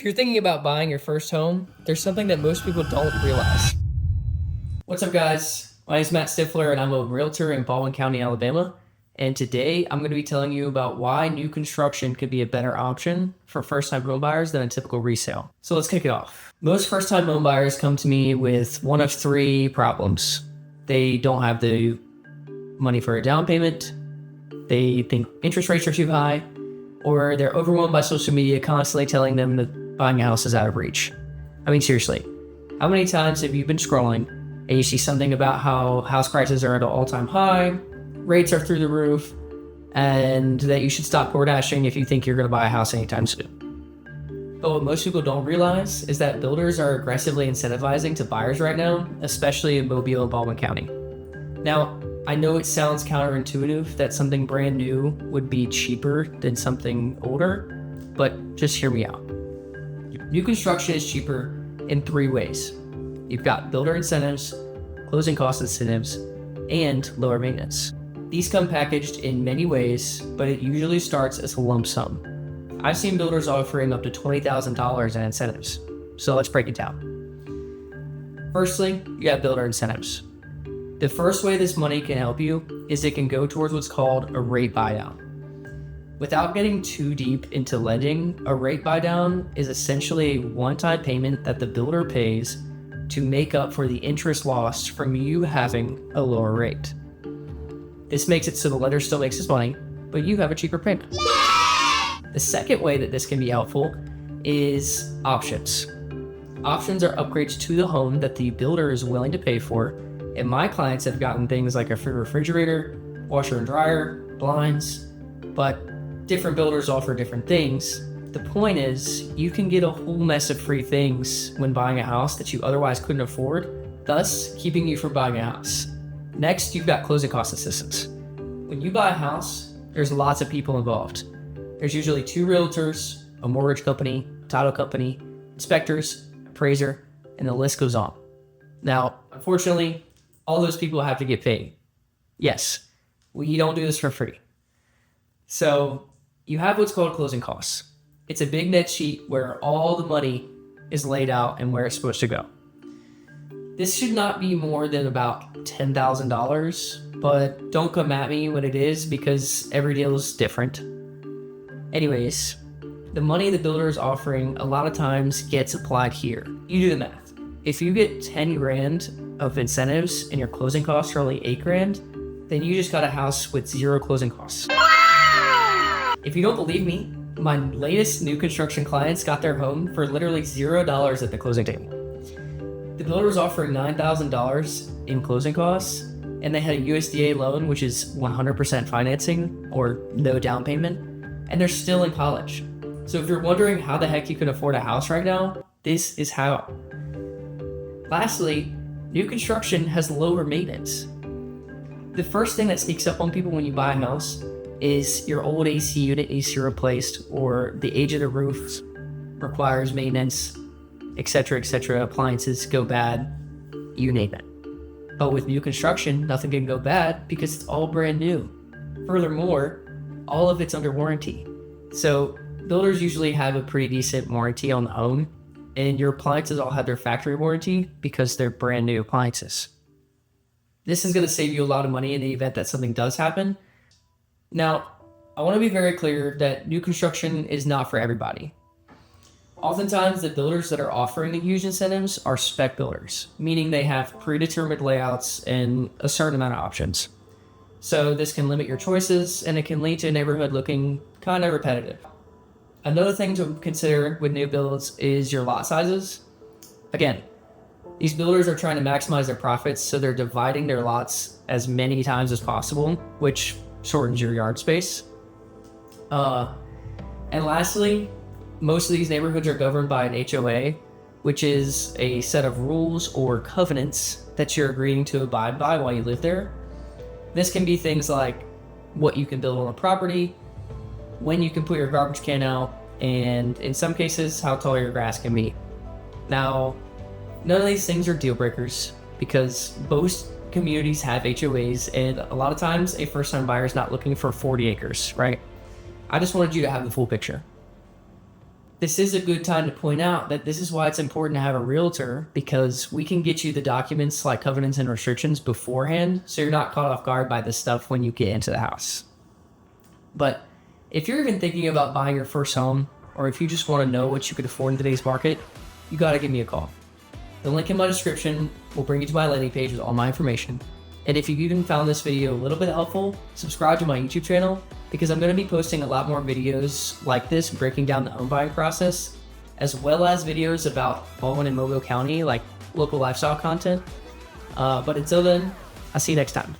If you're thinking about buying your first home, there's something that most people don't realize. What's up, guys? My name is Matt Stiffler, and I'm a realtor in Baldwin County, Alabama. And today I'm going to be telling you about why new construction could be a better option for first-time home buyers than a typical resale. So let's kick it off. Most first-time home buyers come to me with one of three problems. They don't have the money for a down payment, they think interest rates are too high, or they're overwhelmed by social media constantly telling them that buying a house is out of reach. I mean, seriously, how many times have you been scrolling and you see something about how house prices are at an all-time high, rates are through the roof, and that you should stop door dashing if you think you're going to buy a house anytime soon? But what most people don't realize is that builders are aggressively incentivizing to buyers right now, especially in Mobile and Baldwin County. Now, I know it sounds counterintuitive that something brand new would be cheaper than something older, but just hear me out. New construction is cheaper in three ways. You've got builder incentives, closing cost incentives, and lower maintenance. These come packaged in many ways, but it usually starts as a lump sum. I've seen builders offering up to $20,000 in incentives. So let's break it down. Firstly, you have builder incentives. The first way this money can help you is it can go towards what's called a rate buydown. Without getting too deep into lending, a rate buydown is essentially a one-time payment that the builder pays to make up for the interest lost from you having a lower rate. This makes it so the lender still makes his money, but you have a cheaper payment. The second way that this can be helpful is options. Options are upgrades to the home that the builder is willing to pay for, and my clients have gotten things like a free refrigerator, washer and dryer, blinds, but different builders offer different things. The point is, you can get a whole mess of free things when buying a house that you otherwise couldn't afford, thus keeping you from buying a house. Next, you've got closing cost assistance. When you buy a house, there's lots of people involved. There's usually two realtors, a mortgage company, a title company, inspectors, appraiser, and the list goes on. Now, unfortunately, all those people have to get paid. Yes, we don't do this for free. So you have what's called closing costs. It's a big net sheet where all the money is laid out and where it's supposed to go. This should not be more than about $10,000, but don't come at me when it is because every deal is different. Anyways, the money the builder is offering a lot of times gets applied here. You do the math. If you get 10 grand of incentives and your closing costs are only 8 grand, then you just got a house with zero closing costs. If you don't believe me, my latest new construction clients got their home for literally $0 at the closing table. The builder was offering $9,000 in closing costs, and they had a USDA loan, which is 100% financing or no down payment, and they're still in college. So if you're wondering how the heck you can afford a house right now, this is how. Lastly, new construction has lower maintenance. The first thing that sneaks up on people when you buy a house is your old AC unit needs to be replaced, or the age of the roof requires maintenance, etc., appliances go bad, you name it. But with new construction, nothing can go bad because it's all brand new. Furthermore, all of it's under warranty. So builders usually have a pretty decent warranty on the home, and your appliances all have their factory warranty because they're brand new appliances. This is going to save you a lot of money in the event that something does happen. Now, I want to be very clear that new construction is not for everybody. Oftentimes, the builders that are offering the huge incentives are spec builders, meaning they have predetermined layouts and a certain amount of options. So this can limit your choices, and it can lead to a neighborhood looking kind of repetitive. Another thing to consider with new builds is your lot sizes. Again, these builders are trying to maximize their profits, so they're dividing their lots as many times as possible, which shortens your yard space. And lastly, most of these neighborhoods are governed by an HOA, which is a set of rules or covenants that you're agreeing to abide by while you live there. This can be things like what you can build on a property, when you can put your garbage can out, and in some cases, how tall your grass can be. Now, none of these things are deal breakers because most communities have HOAs, and a lot of times a first-time buyer is not looking for 40 acres, right? I just wanted you to have the full picture. this is a good time to point out that this is why it's important to have a realtor, because we can get you the documents like covenants and restrictions beforehand, so you're not caught off guard by this stuff when you get into the house. But if you're even thinking about buying your first home, or if you just want to know what you could afford in today's market, you got to give me a call. The link in my description will bring you to my landing page with all my information. And if you even found this video a little bit helpful, subscribe to my YouTube channel, because I'm going to be posting a lot more videos like this breaking down the home buying process, as well as videos about Baldwin and Mobile County, like local lifestyle content. But until then, I'll see you next time.